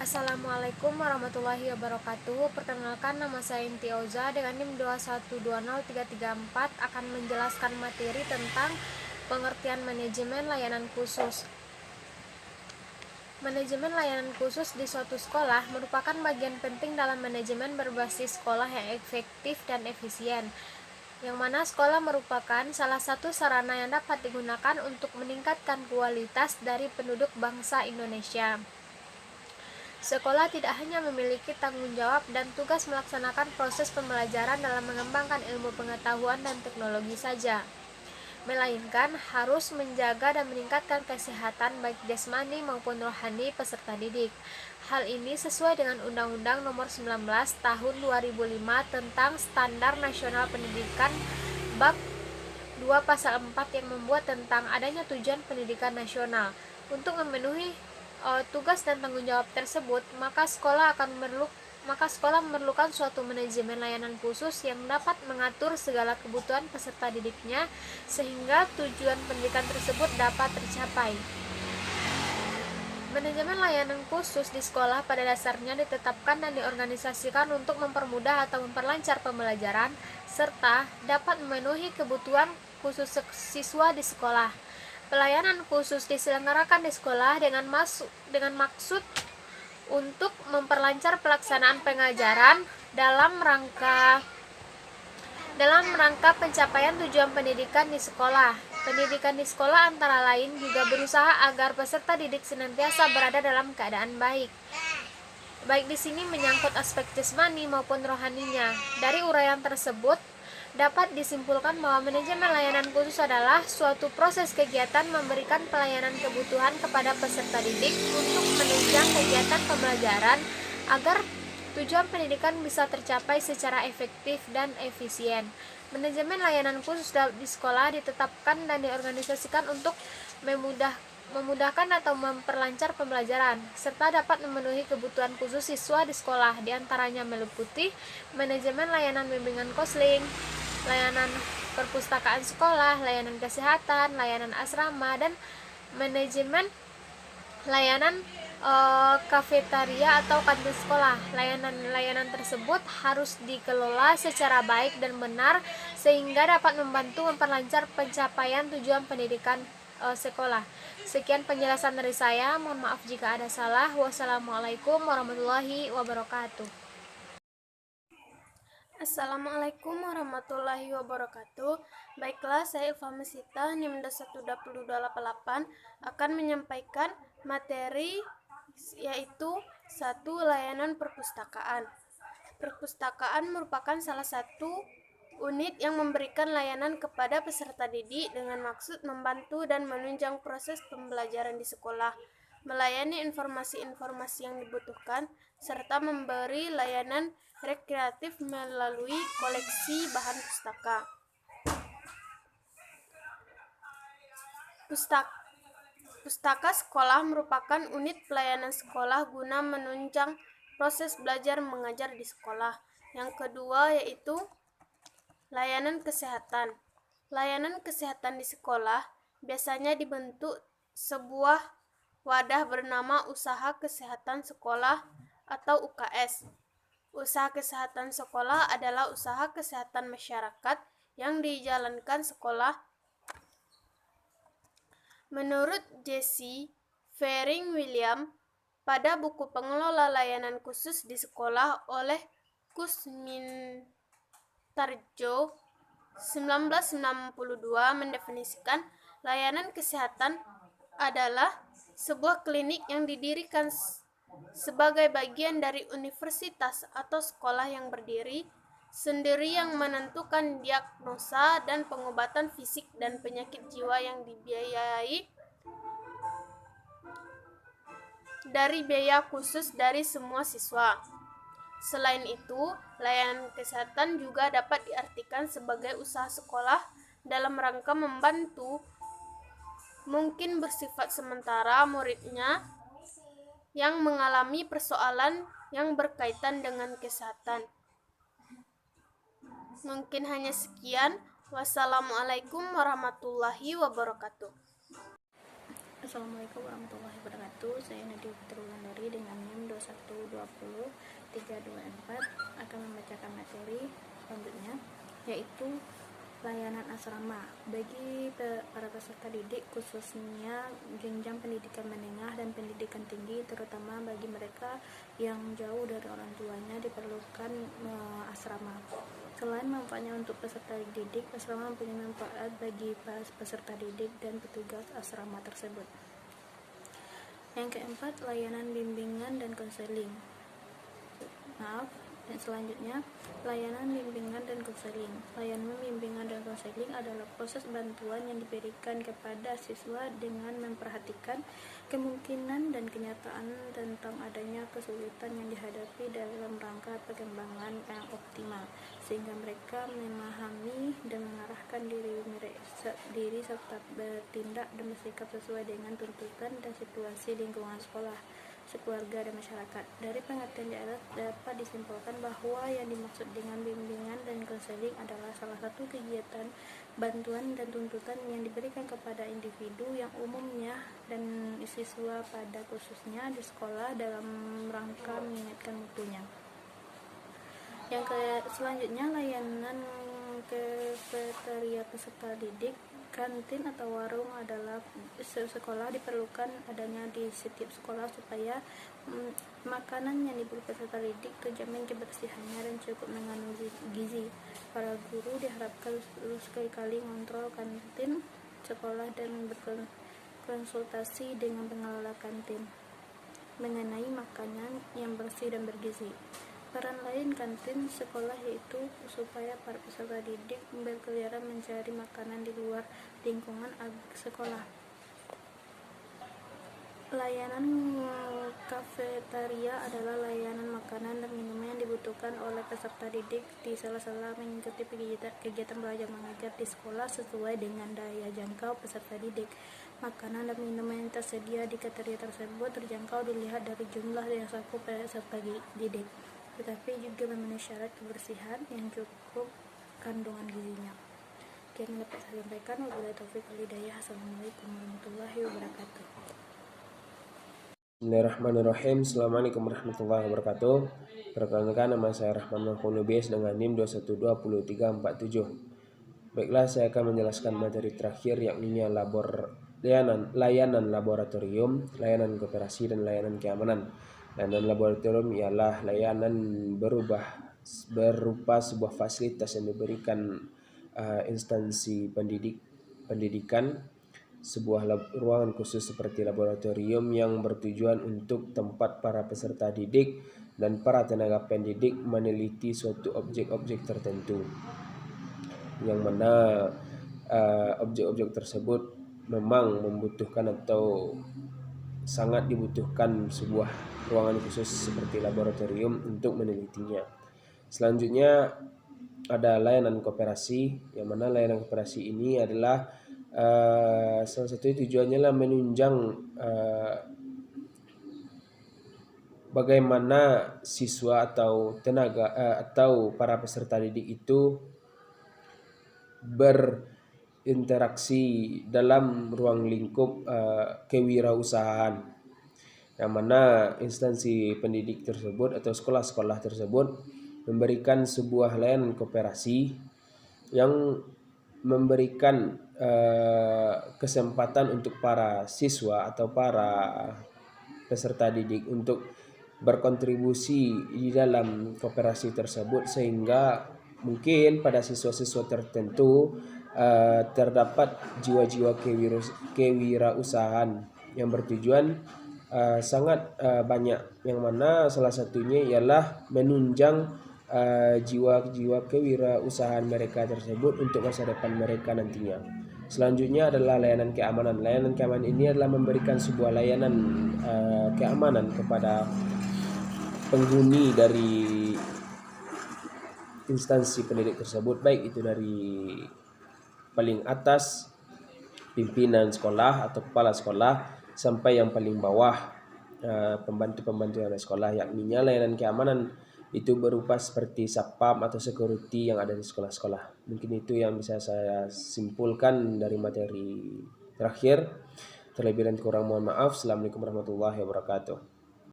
Assalamualaikum warahmatullahi wabarakatuh. Perkenalkan, nama saya Inti Oza dengan NIM 2120334 akan menjelaskan materi tentang pengertian manajemen layanan khusus. Manajemen layanan khusus di suatu sekolah merupakan bagian penting dalam manajemen berbasis sekolah yang efektif dan efisien, yang mana sekolah merupakan salah satu sarana yang dapat digunakan untuk meningkatkan kualitas dari penduduk bangsa Indonesia. Sekolah tidak hanya memiliki tanggung jawab dan tugas melaksanakan proses pembelajaran dalam mengembangkan ilmu pengetahuan dan teknologi saja, melainkan harus menjaga dan meningkatkan kesehatan baik jasmani maupun rohani peserta didik. Hal ini sesuai dengan Undang-Undang Nomor 19 Tahun 2005 tentang Standar Nasional Pendidikan Bab 2 Pasal 4 yang membuat tentang adanya tujuan pendidikan nasional. Untuk memenuhi tugas dan tanggung jawab tersebut, maka sekolah memerlukan suatu manajemen layanan khusus yang dapat mengatur segala kebutuhan peserta didiknya sehingga tujuan pendidikan tersebut dapat tercapai. Manajemen layanan khusus di sekolah pada dasarnya ditetapkan dan diorganisasikan untuk mempermudah atau memperlancar pembelajaran serta dapat memenuhi kebutuhan khusus siswa di sekolah. Pelayanan khusus diselenggarakan di sekolah dengan maksud untuk memperlancar pelaksanaan pengajaran dalam rangka pencapaian tujuan pendidikan di sekolah. Pendidikan di sekolah antara lain juga berusaha agar peserta didik senantiasa berada dalam keadaan baik. Baik di sini menyangkut aspek jasmani maupun rohaninya. Dari uraian tersebut dapat disimpulkan bahwa manajemen layanan khusus adalah suatu proses kegiatan memberikan pelayanan kebutuhan kepada peserta didik untuk menunjang kegiatan pembelajaran agar tujuan pendidikan bisa tercapai secara efektif dan efisien. Manajemen layanan khusus di sekolah ditetapkan dan diorganisasikan untuk memudahkan atau memperlancar pembelajaran, serta dapat memenuhi kebutuhan khusus siswa di sekolah, diantaranya meliputi manajemen layanan bimbingan konseling, layanan perpustakaan sekolah, layanan kesehatan, layanan asrama, dan manajemen layanan kafetaria atau kantin sekolah. Layanan tersebut harus dikelola secara baik dan benar sehingga dapat membantu memperlancar pencapaian tujuan pendidikan sekolah. Sekian penjelasan dari saya, mohon maaf jika ada salah. Wassalamualaikum warahmatullahi wabarakatuh. Assalamualaikum warahmatullahi wabarakatuh. Baiklah, saya Ilfa Mesita, NIM 21288 akan menyampaikan materi yaitu 1. Layanan perpustakaan. Perpustakaan merupakan salah satu unit yang memberikan layanan kepada peserta didik dengan maksud membantu dan menunjang proses pembelajaran di sekolah, melayani informasi-informasi yang dibutuhkan, serta memberi layanan rekreatif melalui koleksi bahan pustaka. Pustaka sekolah merupakan unit pelayanan sekolah guna menunjang proses belajar mengajar di sekolah. Yang kedua yaitu layanan kesehatan. Layanan kesehatan di sekolah biasanya dibentuk sebuah wadah bernama Usaha Kesehatan Sekolah atau UKS. Usaha kesehatan sekolah adalah usaha kesehatan masyarakat yang dijalankan sekolah. Menurut Jesse Fering William, pada buku Pengelola Layanan Khusus di Sekolah oleh Kusmintarjo 1962 mendefinisikan layanan kesehatan adalah sebuah klinik yang didirikan sebagai bagian dari universitas atau sekolah yang berdiri sendiri yang menentukan diagnosa dan pengobatan fisik dan penyakit jiwa yang dibiayai dari biaya khusus dari semua siswa. Selain itu, layanan kesehatan juga dapat diartikan sebagai usaha sekolah dalam rangka membantu mungkin bersifat sementara muridnya yang mengalami persoalan yang berkaitan dengan kesehatan. Mungkin hanya sekian. Wassalamualaikum warahmatullahi wabarakatuh. Assalamualaikum warahmatullahi wabarakatuh. Saya Nadia Fitriulandari dengan NIM 324 akan membacakan materi selanjutnya, yaitu layanan asrama bagi para peserta didik, khususnya jenjang pendidikan menengah dan pendidikan tinggi, terutama bagi mereka yang jauh dari orang tuanya diperlukan asrama. Selain manfaatnya untuk peserta didik, asrama mempunyai manfaat bagi peserta didik dan petugas asrama tersebut. Yang keempat, layanan bimbingan dan konseling. Selanjutnya, layanan bimbingan dan konseling. Layanan bimbingan dan konseling adalah proses bantuan yang diberikan kepada siswa dengan memperhatikan kemungkinan dan kenyataan tentang adanya kesulitan yang dihadapi dalam rangka perkembangan yang optimal, sehingga mereka memahami dan mengarahkan diri serta bertindak dan bersikap sesuai dengan tuntutan dan situasi lingkungan sekolah, sekeluarga, dan masyarakat. Dari pengertian di atas dapat disimpulkan bahwa yang dimaksud dengan bimbingan dan konseling adalah salah satu kegiatan bantuan dan tuntutan yang diberikan kepada individu yang umumnya dan siswa pada khususnya di sekolah dalam rangka mengingatkan mutunya. Selanjutnya, layanan kafeteria peserta didik. Kantin atau warung adalah sekolah diperlukan adanya di setiap sekolah supaya makanan yang diberi peserta didik terjamin kebersihannya dan cukup mengandung gizi. Para guru diharapkan sekali-kali mengontrol kantin sekolah dan berkonsultasi dengan pengelola kantin mengenai makanan yang bersih dan bergizi. Peran lain kantin sekolah yaitu supaya para peserta didik berkeliaran mencari makanan di luar lingkungan sekolah. Layanan kafeteria adalah layanan makanan dan minuman yang dibutuhkan oleh peserta didik di sela-sela mengikuti kegiatan belajar mengajar di sekolah sesuai dengan daya jangkau peserta didik. Makanan dan minuman yang tersedia di kafeteria tersebut terjangkau dilihat dari jumlah yang saku peserta didik, tetapi juga memenuhi syarat kebersihan yang cukup kandungan gizinya. Yang dapat saya sampaikan, wabillahi taufiq wal hidayah. Assalamualaikum warahmatullahi wabarakatuh. Bismillahirrahmanirrahim. Assalamualaikum warahmatullahi wabarakatuh. Perkenalkan, nama saya Rahman Mahfud Nubies dengan NIM 2122347. Baiklah, saya akan menjelaskan materi terakhir, yakni layanan laboratorium, layanan kooperasi, dan layanan keamanan. Layanan laboratorium ialah layanan berupa sebuah fasilitas yang diberikan instansi pendidikan, sebuah ruangan khusus seperti laboratorium yang bertujuan untuk tempat para peserta didik dan para tenaga pendidik meneliti suatu objek-objek tertentu, yang mana objek-objek tersebut memang membutuhkan atau sangat dibutuhkan sebuah ruangan khusus seperti laboratorium untuk menelitinya. Selanjutnya ada layanan kooperasi, yang mana layanan kooperasi ini adalah salah satu tujuannya adalah menunjang bagaimana siswa atau tenaga atau para peserta didik itu berinteraksi dalam ruang lingkup kewirausahaan, yang mana instansi pendidik tersebut atau sekolah-sekolah tersebut memberikan sebuah layanan kooperasi yang memberikan kesempatan untuk para siswa atau para peserta didik untuk berkontribusi di dalam kooperasi tersebut, sehingga mungkin pada siswa-siswa tertentu terdapat jiwa-jiwa kewirausahaan yang bertujuan sangat banyak, yang mana salah satunya ialah menunjang jiwa-jiwa kewirausahaan mereka tersebut untuk masa depan mereka nantinya. Selanjutnya adalah layanan keamanan. Layanan keamanan ini adalah memberikan sebuah layanan keamanan kepada penghuni dari instansi pendidik tersebut, baik itu dari paling atas pimpinan sekolah atau kepala sekolah sampai yang paling bawah pembantu-pembantu yang ada sekolah, yakni layanan keamanan itu berupa seperti satpam atau security yang ada di sekolah-sekolah. Mungkin itu yang bisa saya simpulkan dari materi terakhir. Terlebih dan kurang mohon maaf. Assalamualaikum warahmatullahi wabarakatuh.